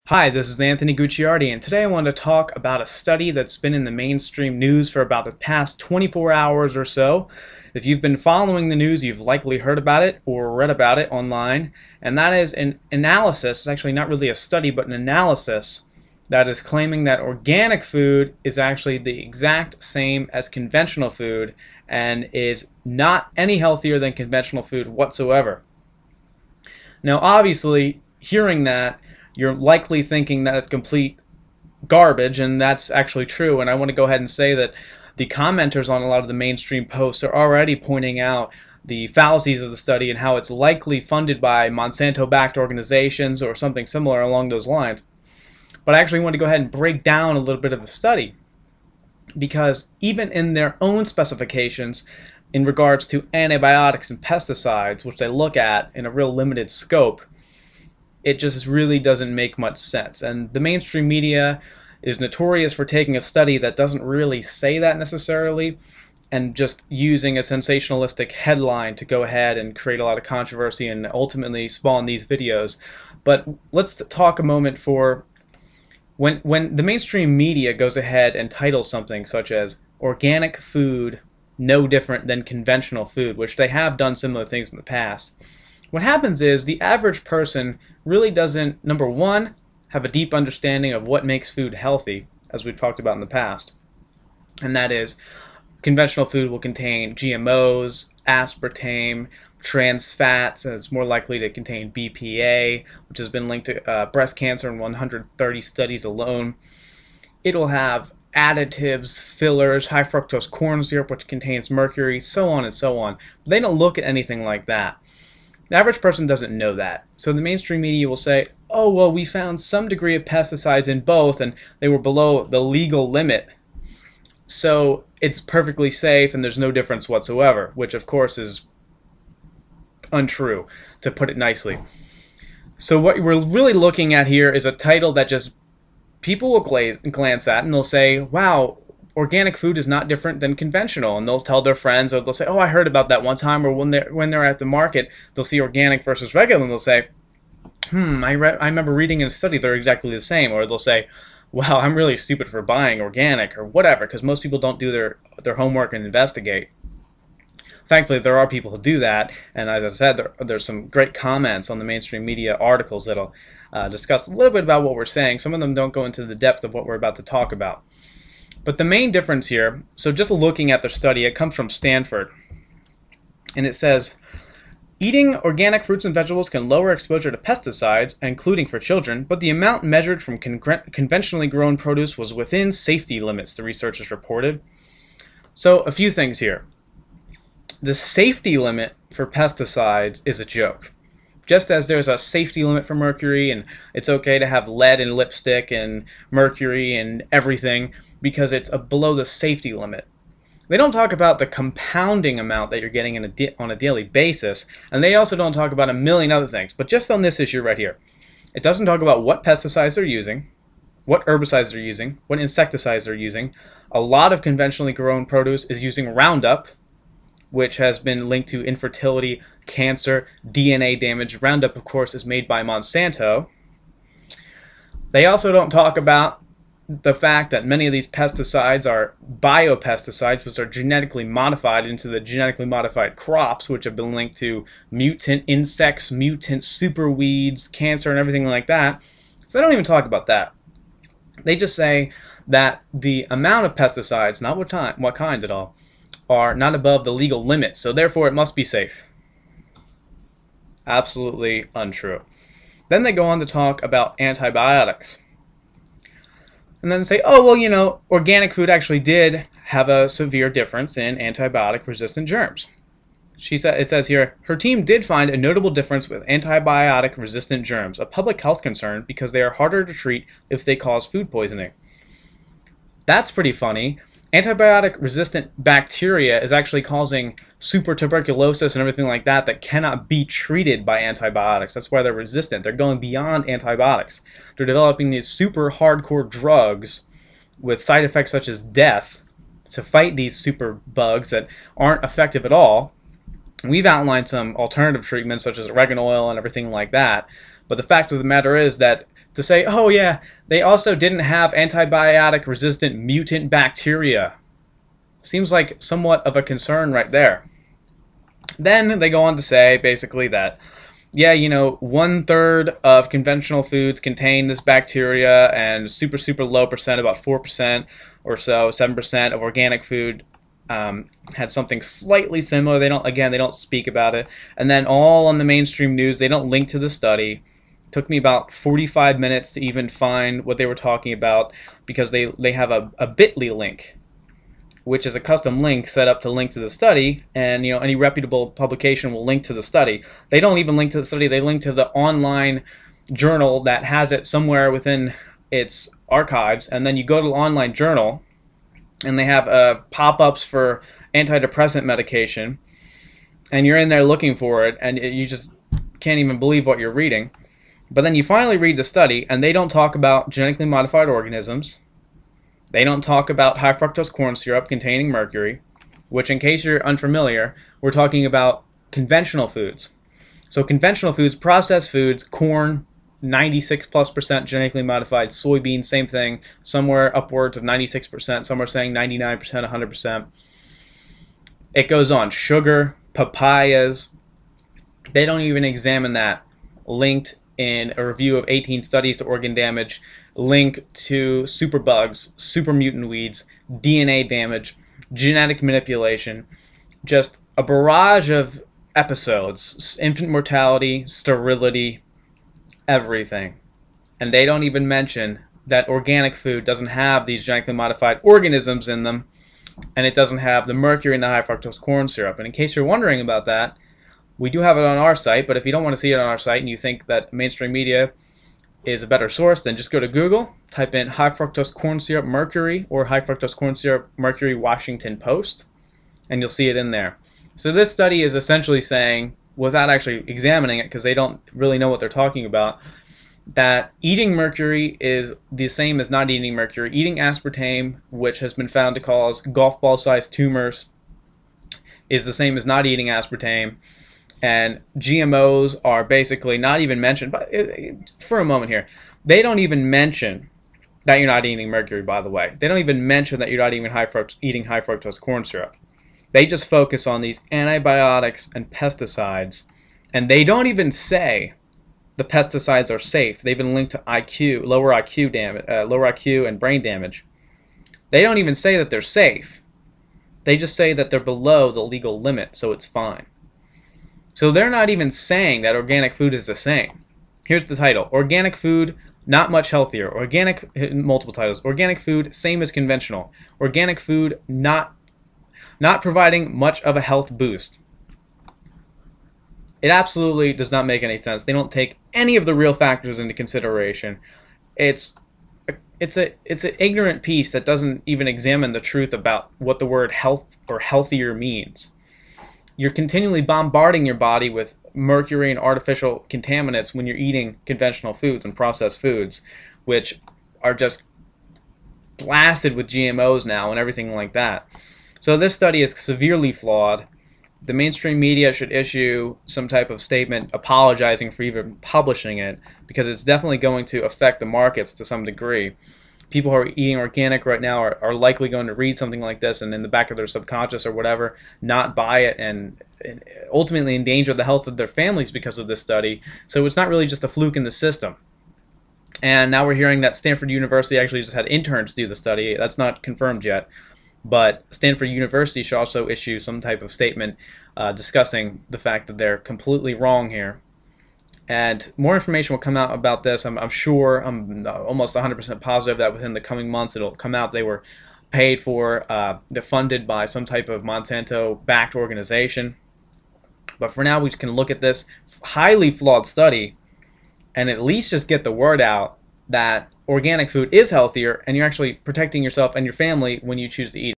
Hi, this is Anthony Gucciardi, and today I want to talk about a study that's been in the mainstream news for about the past 24 hours or so. If you've been following the news, you've likely heard about it or read about it online, and that is an analysis. It's actually not really a study, but an analysis that is claiming that organic food is actually the exact same as conventional food and is not any healthier than conventional food whatsoever. Now, obviously, hearing that, you're likely thinking that it's complete garbage, and that's actually true. And I want to go ahead and say that the commenters on a lot of the mainstream posts are already pointing out the fallacies of the study and how it's likely funded by Monsanto-backed organizations or something similar along those lines. But I actually want to go ahead and break down a little bit of the study, because even in their own specifications in regards to antibiotics and pesticides, which they look at in a real limited scope, it just really doesn't make much sense. And the mainstream media is notorious for taking a study that doesn't really say that necessarily and just using a sensationalistic headline to go ahead and create a lot of controversy and ultimately spawn these videos. But let's talk a moment for when the mainstream media goes ahead and titles something such as organic food no different than conventional food, which they have done similar things in the past. What happens is the average person really doesn't, number one, have a deep understanding of what makes food healthy, as we've talked about in the past. And that is, conventional food will contain GMOs, aspartame, trans fats, and it's more likely to contain BPA, which has been linked to breast cancer in 130 studies alone. It'll have additives, fillers, high fructose corn syrup, which contains mercury, so on and so on. But they don't look at anything like that. The average person doesn't know that. So the mainstream media will say, oh, well, we found some degree of pesticides in both and they were below the legal limit. So it's perfectly safe and there's no difference whatsoever, which of course is untrue, to put it nicely. So what we're really looking at here is a title that just people will glance at and they'll say, wow, organic food is not different than conventional, and they'll tell their friends, or they'll say, oh, I heard about that one time, or when they're at the market, they'll see organic versus regular, and they'll say, I remember reading in a study they're exactly the same, or they'll say, wow, I'm really stupid for buying organic, or whatever, because most people don't do their homework and investigate. Thankfully, there are people who do that, and as I said, there's some great comments on the mainstream media articles that'll discuss a little bit about what we're saying. Some of them don't go into the depth of what we're about to talk about. But the main difference here, so just looking at the study, it comes from Stanford, and it says, eating organic fruits and vegetables can lower exposure to pesticides, including for children, but the amount measured from conventionally grown produce was within safety limits, the researchers reported. So a few things here. The safety limit for pesticides is a joke. Just as there's a safety limit for mercury, and it's okay to have lead in lipstick and mercury and everything because it's below the safety limit. They don't talk about the compounding amount that you're getting on a daily basis, and they also don't talk about a million other things. But just on this issue right here, it doesn't talk about what pesticides they're using, what herbicides they're using, what insecticides they're using. A lot of conventionally grown produce is using Roundup, which has been linked to infertility, cancer, DNA damage. Roundup, of course, is made by Monsanto. They also don't talk about the fact that many of these pesticides are biopesticides, which are genetically modified into the genetically modified crops, which have been linked to mutant insects, mutant superweeds, cancer, and everything like that. So they don't even talk about that. They just say that the amount of pesticides, not what kind at all, are not above the legal limit, so therefore it must be safe. Absolutely untrue. Then they go on to talk about antibiotics. And then say, oh, well, you know, organic food actually did have a severe difference in antibiotic-resistant germs. It says here, her team did find a notable difference with antibiotic-resistant germs, a public health concern because they are harder to treat if they cause food poisoning. That's pretty funny. Antibiotic-resistant bacteria is actually causing super tuberculosis and everything like that that cannot be treated by antibiotics. That's why they're resistant. They're going beyond antibiotics. They're developing these super hardcore drugs with side effects such as death to fight these super bugs that aren't effective at all. We've outlined some alternative treatments such as oregano oil and everything like that. But the fact of the matter is that to say, oh yeah, they also didn't have antibiotic-resistant mutant bacteria. Seems like somewhat of a concern right there. Then they go on to say, basically, that, yeah, you know, 1/3 of conventional foods contain this bacteria, and super, super low percent, about 4% or so, 7% of organic food had something slightly similar. They don't speak about it. And then all on the mainstream news, they don't link to the study. It took me about 45 minutes to even find what they were talking about, because they have a bit.ly link, which is a custom link set up to link to the study, and you know, any reputable publication will link to the study. They don't even link to the study, they link to the online journal that has it somewhere within its archives, and then you go to the online journal, and they have pop-ups for antidepressant medication, and you're in there looking for it, and you just can't even believe what you're reading. But then you finally read the study, and they don't talk about genetically modified organisms. They don't talk about high fructose corn syrup containing mercury, which, in case you're unfamiliar, we're talking about conventional foods. So conventional foods, processed foods, corn, 96+% genetically modified, soybeans, same thing, somewhere upwards of 96%, some are saying 99%, 100%. It goes on. Sugar, papayas, they don't even examine that. Linked in a review of 18 studies to organ damage, link to superbugs, super mutant weeds, DNA damage, genetic manipulation, just a barrage of episodes, infant mortality, sterility, everything. And they don't even mention that organic food doesn't have these genetically modified organisms in them, and it doesn't have the mercury in the high fructose corn syrup. And in case you're wondering about that, we do have it on our site, but if you don't want to see it on our site and you think that mainstream media is a better source, then just go to Google, type in high fructose corn syrup mercury or high fructose corn syrup mercury Washington Post, and you'll see it in there. So this study is essentially saying, without actually examining it, because they don't really know what they're talking about, that eating mercury is the same as not eating mercury. Eating aspartame, which has been found to cause golf ball sized tumors, is the same as not eating aspartame. And GMOs are basically not even mentioned. But for a moment here, they don't even mention that you're not eating mercury, by the way. They don't even mention that you're not eating eating high fructose corn syrup. They just focus on these antibiotics and pesticides, and they don't even say the pesticides are safe. They've been linked to IQ, lower IQ and brain damage. They don't even say that they're safe. They just say that they're below the legal limit, so it's fine. So they're not even saying that organic food is the same. Here's the title: Organic food, not much healthier. Organic, multiple titles. Organic food, same as conventional. Organic food, not providing much of a health boost. It absolutely does not make any sense. They don't take any of the real factors into consideration. It's an ignorant piece that doesn't even examine the truth about what the word health or healthier means. You're continually bombarding your body with mercury and artificial contaminants when you're eating conventional foods and processed foods, which are just blasted with GMOs now and everything like that. So this study is severely flawed. The mainstream media should issue some type of statement apologizing for even publishing it, because it's definitely going to affect the markets to some degree. People who are eating organic right now are likely going to read something like this and in the back of their subconscious or whatever, not buy it and ultimately endanger the health of their families because of this study. So it's not really just a fluke in the system. And now we're hearing that Stanford University actually just had interns do the study. That's not confirmed yet. But Stanford University should also issue some type of statement discussing the fact that they're completely wrong here. And more information will come out about this. I'm sure, I'm almost 100% positive that within the coming months it'll come out. They were paid for, they're funded by some type of Monsanto-backed organization. But for now, we can look at this highly flawed study and at least just get the word out that organic food is healthier and you're actually protecting yourself and your family when you choose to eat it.